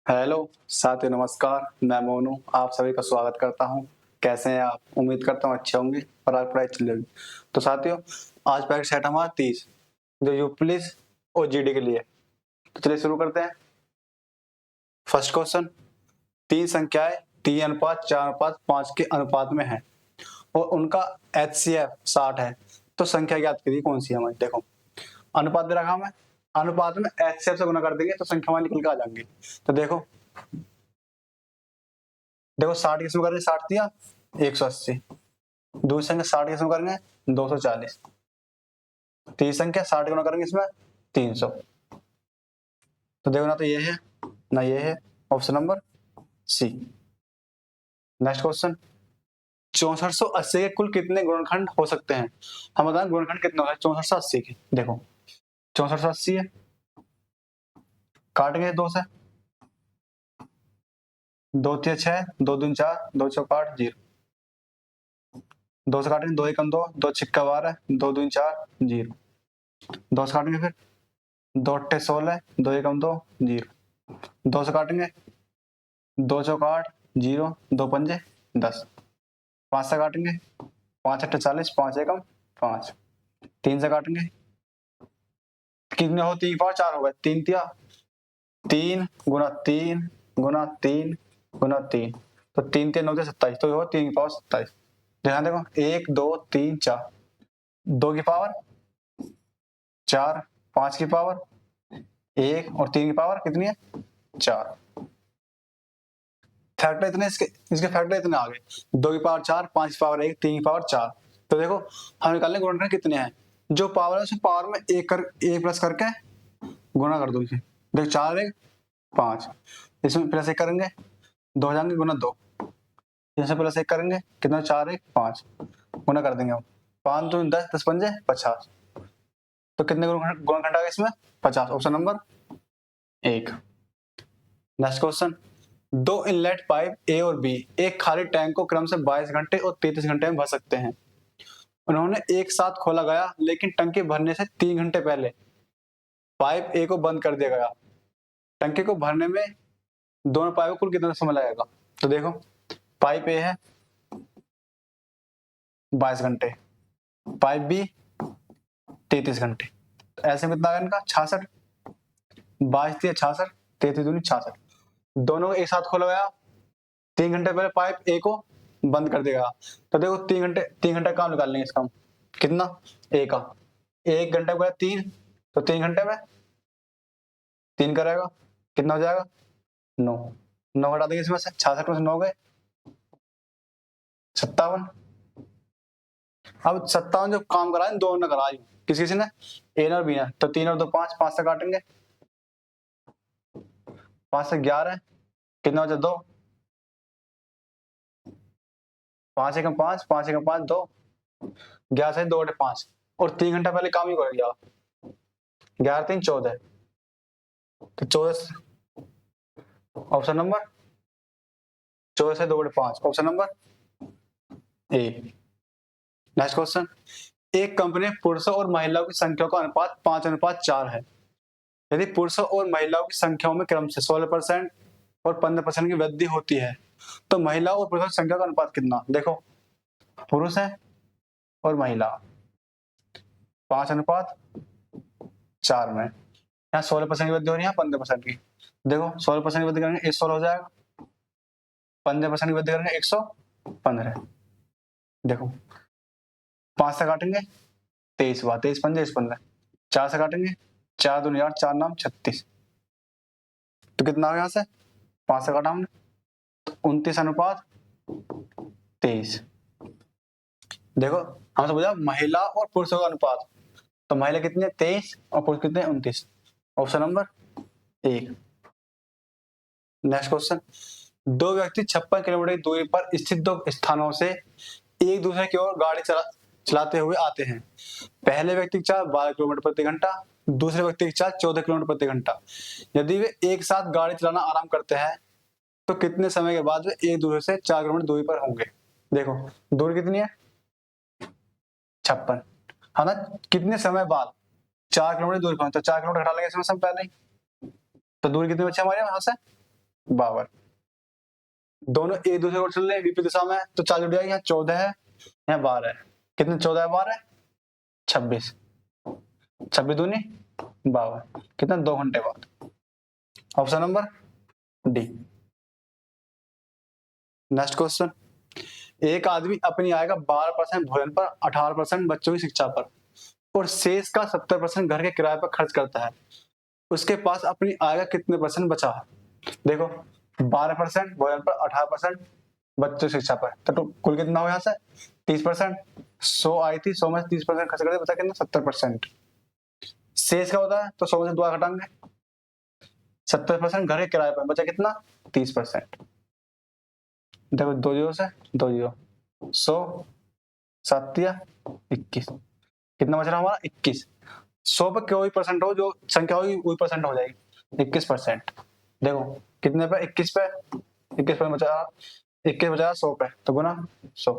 Hello साथियों, नमस्कार। मैं मोनू आप सभी का स्वागत करता हूं। कैसे हैं आप? उम्मीद करता हूं अच्छे होंगे और आप पढ़ाई चल रही होगी। तो साथियों, आज प्रैक्टिस सेट हमारा 30 जो यू पुलिस और जीडी के लिए। तो चलिए शुरू करते हैं। फर्स्ट क्वेश्चन, तीन संख्याएं 3:4:5 के अनुपात में है और उनका HCF 60 है। तो संख्या ज्ञात कीजिए कौन सी है हमारी। देखो, अनुपात दे रखा हमें, अनुपात में HCF से गुना कर देंगे तो संख्या हमारी निकल के आ जाएंगी। तो देखो 60 किसमें करेंगे, 60 दिया 180। दूसरी संख्या 60 किसमें करेंगे 240। तीसरी संख्या 60 गुना करेंगे इसमें 300। तो देखो ना, तो ये है ना ये है, option number C. Next question, 6480 के कुल कितने गुणनखंड हो सकते हैं? हम बताएं गुणनखंड कितने होगा 6480 के। देखो 6480 है, काटेंगे दो से, 2 3 6, 2 दूनी 4, 2 चौक 8, 0। दो से काटेंगे, 2 एकम 2, 2 छिक्का 12, 2 दूनी 4, 0। दो से काटेंगे फिर, 2 अट्ठे 16, 2 एकम 2, 0। दो से काटेंगे, 2 चौक 8, 0, 2 पंजे 10। 5 से काटेंगे, 5 अट्ठे 40, 5 एकम 5। 3 से काटेंगे, कितने हो 3 पावर 4 हो गए, 3 तिया 3 गुना 3 गुना 3 गुना 3। तो 3 3 9 27, तो ये हो 3 की पावर 27। ध्यान देखो 1 2 3 4, 2 की पावर 4, 5 की पावर 1 और 3 की पावर कितनी है 4। फैक्टर इतने इसके फैक्टर इतने आ गए, 2 की पावर 4, 5 की पावर 1, 3 की पावर 4। तो देखो हम निकालने गुणनखंड कितने हैं, जो पावर है उसे पावर में 1 प्लस करके गुणा कर दो इसे। देखो 4 1 5, इसमें प्लस 1 करेंगे 2 हो जाएंगे गुना 2, इसमें प्लस 1 करेंगे कितना 4 1 5 गुना कर देंगे हम। 5 2 10, 10 पंजे 50। तो कितने गुणनखंड आ गए इसमें 50, ऑप्शन नंबर 1। नेक्स्ट क्वेश्चन, दो इनलेट पाइप ए और बी एक खाली टैंक को क्रम से 22 घंटे और 33 घंटे में भर सकते हैं। उन्होंने एक साथ खोला गया, लेकिन टंकी भरने से 3 घंटे पहले पाइप ए को बंद कर दिया गया। टंकी को भरने में दोनों पाइप को कुल कितना समय लगेगा? तो देखो पाइप ए है 22 घंटे, पाइप बी 33 घंटे। तो ऐसे में कितना आएगा इनका 66। 22 दिया 66, 33 दूनी 66। दोनों को एक साथ खोला गया, 3 घंटे पहले पाइप ए को बंद कर देगा। तो देखो 3 घंटे काम निकाल लेंगे इसका हम। कितना ए का, 1 घंटे को 3, तो 3 घंटे में 3 करेगा, कितना हो जाएगा 9। 9 हटा देंगे इसमें से, 66 में से 9 गए 57। अब 57 जो काम करा है दोनों ने करा है, किसी किसी ने, ए और बी ने। तो 3 और 2 5, 5 से काटेंगे, 5 से 11, कितना हो जाए 2, 5 एकम 5, 5 एकम 5 2, 11 से 2 5। और 3 घंटा पहले काम ही कर लिया, 11 3 14। तो 14, ऑप्शन नंबर 14 से 2 5, option number A. Next question, एक कंपनी में पुरुषों और महिलाओं की संख्या का अनुपात 5:4 है। यदि पुरुषों और महिलाओं की संख्याओं में क्रम से 16% और 15% की वृद्धि होती है, तो महिलाओं और पुरुषों की संख्या का अनुपात कितना? देखो पुरुष है और महिला 5:4 में, यहाँ 16% की वृद्धि हो रही है, 15% की। देखो 16% की वृद्धि करेंगे 116 हो जाएगा, 15% की वृद्धि करेंगे 115। देखो 5 से काटेंगे 23 हुआ, 23 पंजे 15। 4 से काटेंगे, 4 दूनी 8, 4 नाम 36। तो कितना आ गया यहाँ से, 5 से काटा हमने, 29:23। देखो हमसे पूछा महिला और पुरुषों का अनुपात, तो महिला कितनी है 23 और पुरुष कितने 29, ऑप्शन नंबर 1। नेक्स्ट क्वेश्चन, दो व्यक्ति 56 किलोमीटर की दूरी पर स्थित दो स्थानों से एक दूसरे की ओर गाड़ी चलाते हुए आते हैं। पहले व्यक्ति की चाल 12 किलोमीटर प्रति घंटा, दूसरे व्यक्ति की चाल 14 किलोमीटर प्रति घंटा। यदि वे एक साथ गाड़ी चलाना आराम करते हैं, तो कितने समय के बाद वे एक दूसरे से 4 किलोमीटर दूरी पर होंगे? देखो दूरी कितनी है 56, है ना, कितने समय बाद 4 किलोमीटर दूरी पर, तो 4 किलोमीटर घटा लेंगे इसमें से पहले ही। तो दूरी कितनी बची हमारे यहाँ से 52। दोनों एक दूसरे को चल रहे हैं विपरीत दिशा में, तो 4 जुड़ जाएगी। यहाँ 14 है, यहाँ 12 है। कितने 14 है 12 है 26। 26 दूनी 52। कितना 2 घंटे बाद। Option number D. Next question. एक आदमी अपनी आय का 12% भोजन पर, 18% बच्चों की शिक्षा पर और शेष का 70% घर के किराए पर खर्च करता है। उसके पास अपनी आय का कितने परसेंट बचा है? देखो 12% भोजन पर, 18% बच्चों की शिक्षा पर, तो कुल कितना हो यहाँ से 30%। 100 आई थी, 100 में से 30% खर्च करते, बचा कितना 70%। शेष का होता है तो 100 में से 2 घटाएंगे, 70% घर के किराए पर, बचा कितना 30%। देखो 2 जीरो से 2 जीरो, 100 7 या 21, कितना बच रहा हमारा 21। 100 पर कोई परसेंट हो, जो संख्या होगी वही परसेंट हो जाएगी, 21%। देखो कितने पे 21 पे, 21 पे बचा, 21 बचा 100 पे, तो गुना 100,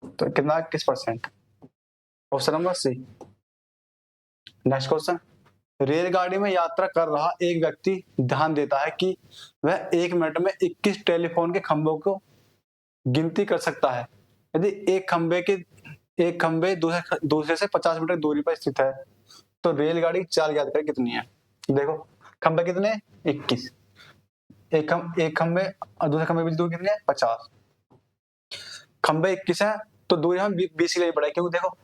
तो कितना 21%। Option number C. Next question. रेलगाड़ी में यात्रा कर रहा एक व्यक्ति ध्यान देता है कि वह 1 मिनट में 21 टेलीफोन के खंभों को गिनती कर सकता है। यदि एक खंभे दूसरे से 50 मीटर दूरी पर स्थित है, तो रेलगाड़ी की चाल याद करें कितनी है। देखो खंभे कितने 21, एक खंभे और दूसरे खंभे की दूरी कितनी है 50। खंभे 21 है तो दूरी हम 20 की लेनी पड़ेगी, क्योंकि देखो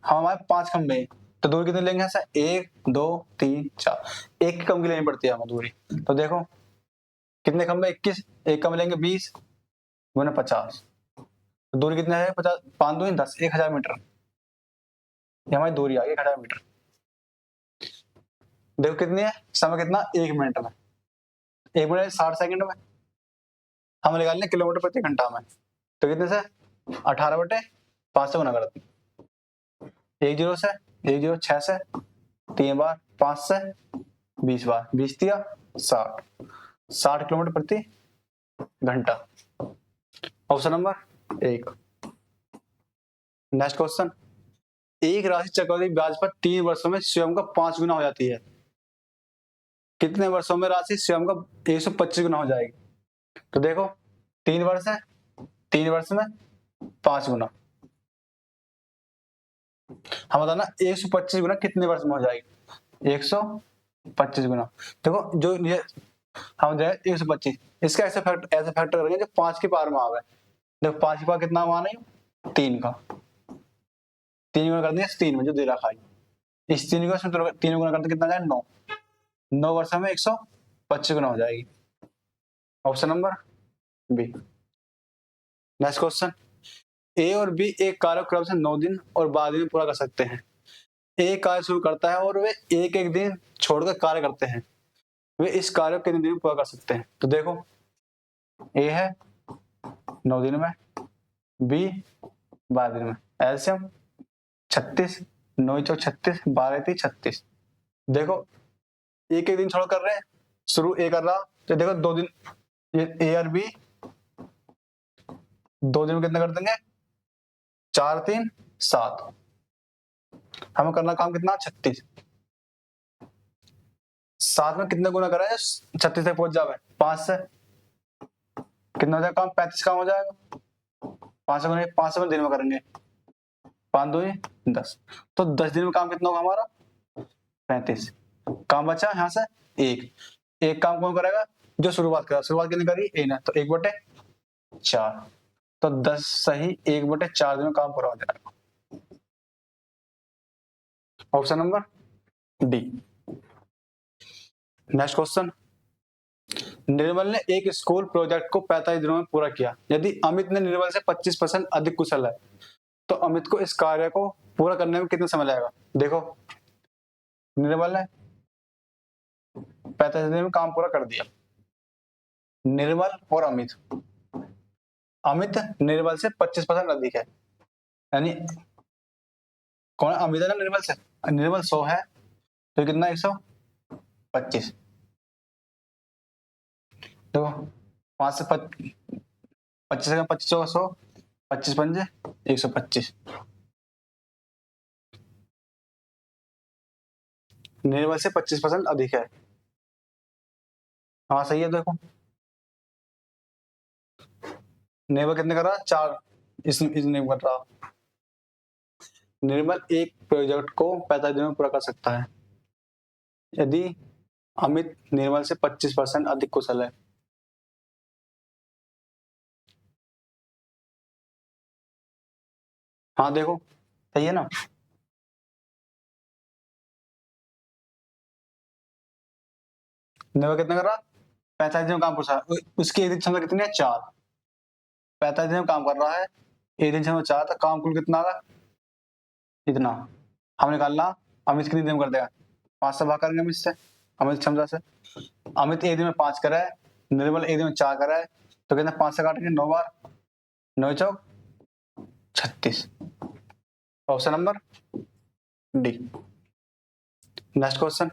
हमारे 5 खंभे हैं, तो दूरी कितनी लेंगे ऐसा 1 2 3 4, एक कम की लेनी पड़ती है हमें दूरी। तो देखो कितने खंभे 21, एक कम लेंगे 20 गुना 50, तो दूरी कितनी है 50, 5 दूनी 10, 1000 मीटर। ये हमारी दूरी आ गई 1000 मीटर। देखो कितनी है, समय कितना 1 मिनट में, 1 मिनट 60 सेकंड में, हम निकाल लें किलोमीटर प्रति घंटा में, तो कितने से 18/5 से गुना कर दें। 1 जीरो से 1 जीरो, 6 से 3 बार, 5 से 20 बार, 20 दिया 60, 60 किलोमीटर प्रति घंटा। Option number 1। Next question. एक राशि चक्रवृद्धि ब्याज पर 3 वर्षों में स्वयं का 5 गुना हो जाती है। कितने वर्षों में राशि स्वयं का 125 गुना हो जाएगी? तो देखो 3 वर्ष है, 3 वर्ष में 5 गुना, हम बताना 125 गुना कितने वर्ष में हो जाएगी? 125 गुना। देखो जो ये हम जाए 125, इसका ऐसे फैक्टर करेंगे जो 5 की पावर में आवे। देखो 5 की पावर कितना मान है 3 का, 3 गुना कर दिया 3 में जो दे रखा है, इस 3 को 3 गुना करते कितना जाए 9, 9 वर्ष में 125 गुना हो जाएगी। Option number B. Next question. A और बी एक कार्य क्रम से 9 दिन और 12 दिन में पूरा कर सकते हैं। ए कार्य शुरू करता है और वे एक एक दिन छोड़कर कार्य करते हैं। वे इस कार्य को कितने दिन में पूरा कर सकते हैं? तो देखो ए है 9 दिन में, बी 12 दिन में, एलसीएम 36, 9 चौक 36, 12 3 36। देखो एक एक दिन छोड़ कर रहे हैं, शुरू ए कर रहा, तो देखो 2 दिन, ये ए और बी 2 दिन में कितना कर देंगे 4 3 7, हमें करना काम कितना 36, 7 में कितने गुना करा है 36 तक पहुंच जावे 5 से, कितना हो जाएगा काम 35 काम हो जाएगा, 5 से गुना 5 से दिन में करेंगे, 5 2 10, तो 10 दिन में काम कितना होगा हमारा 35। काम बचा यहाँ से एक काम कौन करेगा जो शुरुआत करा, शुरुआत कितनी करी ए ने, तो 1/4, तो 10 सही 1/4 दिन में काम पूरा हो जाएगा। Option number D. Next question. Nirmal ने एक स्कूल प्रोजेक्ट को 45 दिनों में पूरा किया। यदि अमित ने निर्मल से 25% अधिक कुशल है, तो अमित को इस कार्य को पूरा करने में कितना समय लगेगा? देखो निर्मल ने 45 दिन में काम पूरा कर दिया, निर्मल और अमित, अमित निर्मल से 25% अधिक है, यानी कौन अमित है ना निर्मल से, निर्मल 100 है तो कितना 125, देखो 5 से 25 का 25 होगा 100, 25 पंजे 125, निर्मल से 25% अधिक है। हाँ सही है। देखो निर्मल कितने कर रहा है? 4। इस निर्मल कर रहा। निर्मल एक प्रोजेक्ट को 45 दिनों में पूरा कर सकता है यदि अमित निर्मल से 25% अधिक कुशल है। हाँ देखो सही है ना। निर्मल कितना कर रहा? 45 दिन में काम पूछा है। उसकी एक दिन क्षमता कितनी है? 4। 45 दिन में काम कर रहा है, एक दिन क्षमता 4, तो काम कुल कितना आगा? इतना। हम निकालना अमित कितनी दिन में कर देगा? 5 से भाग करेंगे अमित से, अमित क्षमता से। अमित एक दिन में 5 करा है, निर्मल एक दिन में 4 करा है, तो कितना? 5 से काटेंगे 9 बार, 9 चौक 36। Option number D. Next question.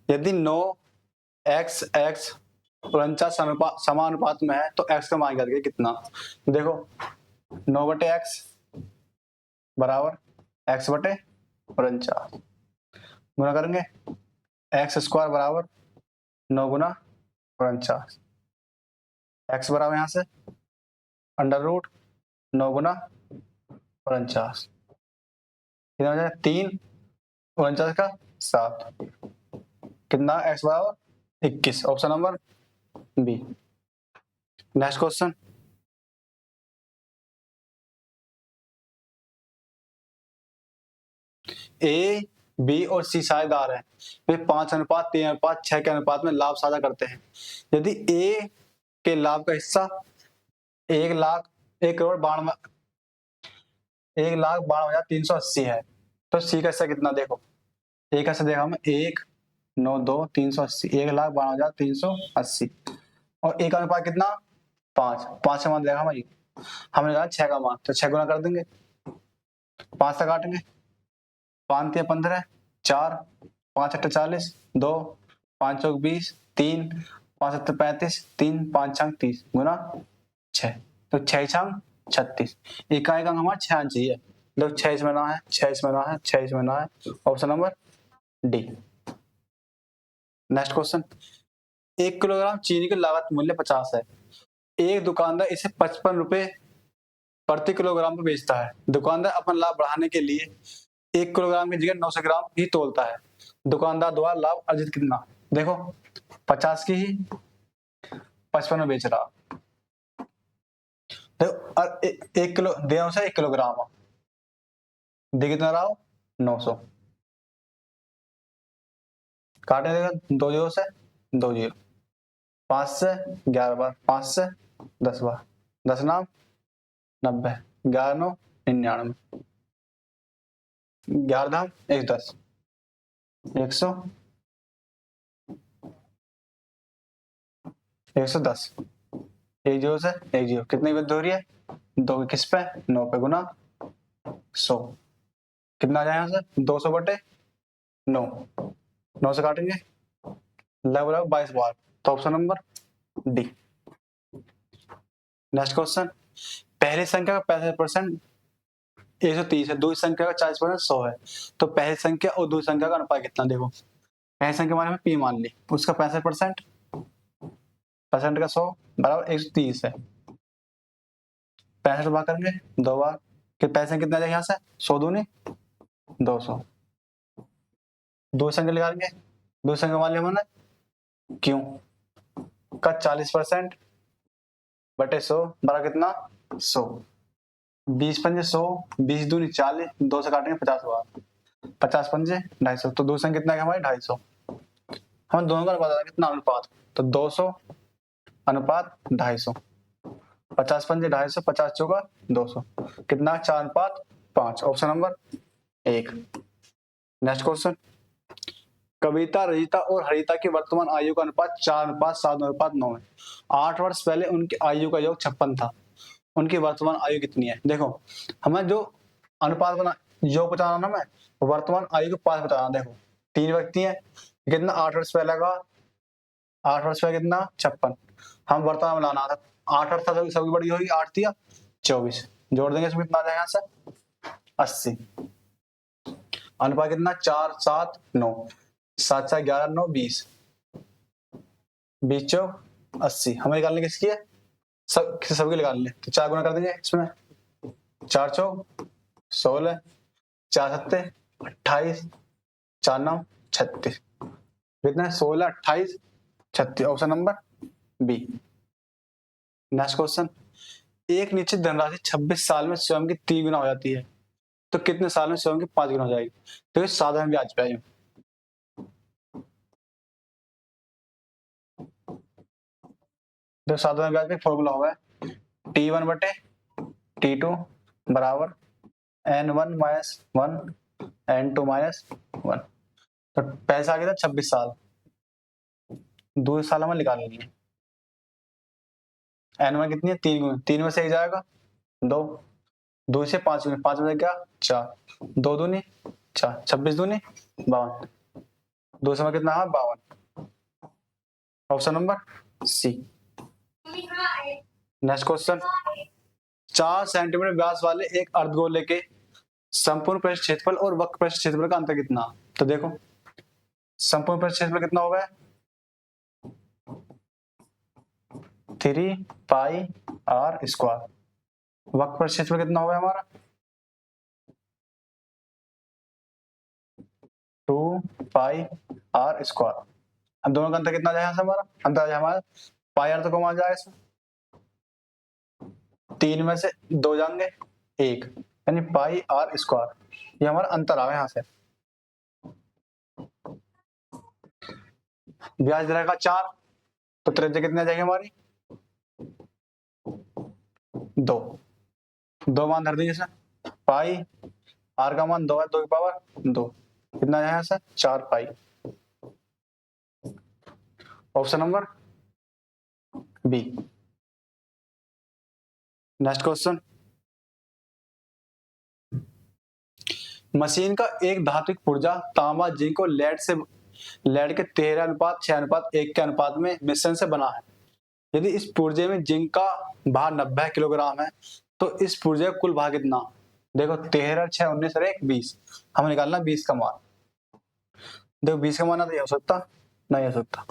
यदि 9 एक्स एक्स 49 समानुपात में है तो एक्स का मान करके कितना? देखो 9/x बराबर एक्स बटे 49, गुना करेंगे एक्स स्क्वायर बराबर 9 गुना 49। एक्स बराबर यहाँ से अंडर रूट 9 गुना 49, कितना हो जाएगा? 3, 49 का 7, कितना? एक्स बराबर 21। Option number B. Next question. A B और सी साझेदार हैं, वे 5:3:6 के अनुपात में लाभ साझा करते हैं। यदि ए के लाभ का हिस्सा 1 लाख 1,92,380 है तो सी का हिस्सा कितना? देखो ए का हिस्सा देखा हमें 1,92,380, 1,92,380, और ए का अनुपात कितना? 5। 5 का मान देखा भाई, हमने कहा 6 का मान, तो 6 गुना कर देंगे, 5 से काटेंगे, 5 तिया 15, 4, 5 अट्ठा 40, 2, 5 चौक 20, 3, 5 सत्तर 35, 3, 5 छंग 30 गुना 6, तो 6 छंग 36। इकाई का हमारा 6 आना चाहिए, मतलब 6 इसमें ना है, 6 इसमें ना है, 6 इसमें ना है। Option number D. Next question. 1 kilogram चीनी की लागत मूल्य 50 है, एक दुकानदार इसे 55 रुपए प्रति किलोग्राम पर बेचता है। दुकानदार अपना लाभ बढ़ाने के लिए 1 किलोग्राम की जगह 900 ग्राम ही तोलता है। दुकानदार द्वारा लाभ अर्जित कितना? देखो 50 की ही 55 में बेच रहा। देखो 1 किलो दे 1 किलोग्राम दे कितना रहा हो? 900। काटे देगा 2 जीरो से 2 जीरो, 5 से 11 बार, 5 से 10 बार, 10 नाम 90, 11 9 99, 11 धाम 110, 100, 110, 1 जीरो से 1 जीरो, कितनी वृद्धि हो रही है? 2 की किस पे? 9 पे, गुना 100, कितना आ जाए यहाँ से? 200/9, 9 से काटेंगे लगभग 22 बार, तो option number D. Next question. पहली संख्या का 65% 130 है, दूसरी संख्या का 40% 100 है, तो पहली संख्या और दूसरी संख्या का अनुपात कितना? देखो पहली संख्या माने पी मान ली, उसका 65% परसेंट का 100 बराबर 130 है। 65 बार करेंगे 2 बार, फिर पैसे कितना जाएगा यहाँ से? 100 दूनी 200। दो संख्या निकालेंगे, दो संख्या मान लिया हमने क्यों का 40% बटे 100 बराबर कितना? 100। 20 पंजे 100, 20 दूनी 40, 2 से काटेंगे 50 बार, 50 पंजे 250, तो दो संख्या कितना है हमारे? 250। हम दोनों का अनुपात आता है कितना? अनुपात, तो 200 अनुपात 250, 50 पंजे 250, 50 चौका 200, कितना? 4:5। Option number 1। Next question. Kavita, Rajita और हरिता की वर्तमान आयु का अनुपात 4:7:9 है। 8 वर्ष पहले उनकी आयु का योग 56 था, उनकी वर्तमान आयु कितनी है? देखो हमें जो अनुपात बना योग बताना ना, मैं वर्तमान आयु के पास बताना। देखो 3 व्यक्ति हैं, कितना? 8 वर्ष पहले का, 8 वर्ष पहले कितना? 56, हम वर्तमान में लाना था। 8 वर्ष सबसे बड़ी होगी, 8 दिया 24, जोड़ देंगे इसमें कितना आ जाएगा यहाँ से? 80। अनुपात कितना? 4:7:9, 7 7 11 9 20, 20 चौक 80, हमें निकालने किसकी है? सबकी निकाल ले, तो 4 गुना कर देंगे इसमें। 4 चौक 16, 4 सत्ते 28, 4 9 36। कितना है? 16, 28, 36। Option number B. Next question, एक निश्चित धनराशि 26 साल में स्वयं की 3 गुना हो जाती है, तो कितने साल में स्वयं की 5 गुना हो जाएगी? तो ये साधारण ब्याज पे है। तो साधारण ब्याज पे फॉर्मूला हुआ है T1 बटे T2 बराबर N1 माइनस 1 N2 माइनस 1। तो पैसा आ गया था 26 साल, दूसरे साल हमें निकाल लेनी है। N1 कितनी है? 3 गुना, 3 में से 1 जाएगा 2, 2 से 5 गुना, 5 में से क्या? 4, 2 दूनी 4, 26 दूनी 52, 2 समय कितना है? 52। Option number C. Next question, 4 centimetre व्यास वाले एक अर्धगोले के संपूर्ण पृष्ठ क्षेत्रफल और वक्र पृष्ठ क्षेत्रफल का अंतर कितना? तो देखो संपूर्ण पृष्ठ क्षेत्रफल कितना हो गया? 3 पाई आर स्क्वायर। वक्र पृष्ठ क्षेत्रफल कितना हो गया हमारा? 2 पाई आर स्क्वायर। अब दोनों का अंतर कितना आ जाएगा हमारा? अंतर आ जाएगा हमारा पाई आर, तो कम आ जाएगा इसमें, 3 में से 2 जाएंगे 1, यानी पाई आर स्क्वायर। ये हमारा अंतर आ गया यहाँ से। ब्याज रहेगा 4, तो त्रिज्या कितनी आ जाएगी हमारी? 2, 2 मान धर दीजिए इसमें, पाई आर का मान 2 है, 2 की पावर 2, कितना आया यहाँ से? 4 pi. Option number B. Next question, machine का एक धात्विक पुर्जा तांबा जिंक और लेड के 13:6:1 के अनुपात में मिश्रण से बना है। यदि इस पुर्जे में जिंक का भार 90 किलोग्राम है, तो इस पुर्जे का कुल भार कितना? देखो 13, 6, 19 और 1 20, हमें निकालना 20 का मान। देखो 20 का मान ना तो ये हो सकता, नहीं हो सकता।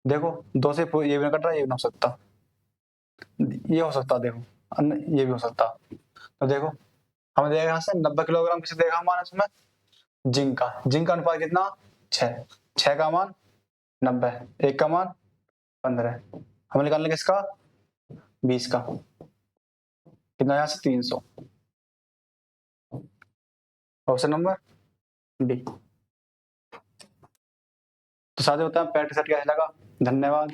देखो 2 से ये भी ना कट रहा, ये भी ना हो सकता, ये हो सकता, देखो ये भी हो सकता। तो देखो हमें देगा यहाँ से 90 किलोग्राम किसे देगा हमारा इसमें? जिंक का अनुपात कितना? 6, 6 का मान 90, 1 का मान 15, हमें निकालने किसका? 20 का। कितना यहाँ से? 300। Option number B. तो साथ ही होता है प्रैक्टिस कैसे लगा। धन्यवाद।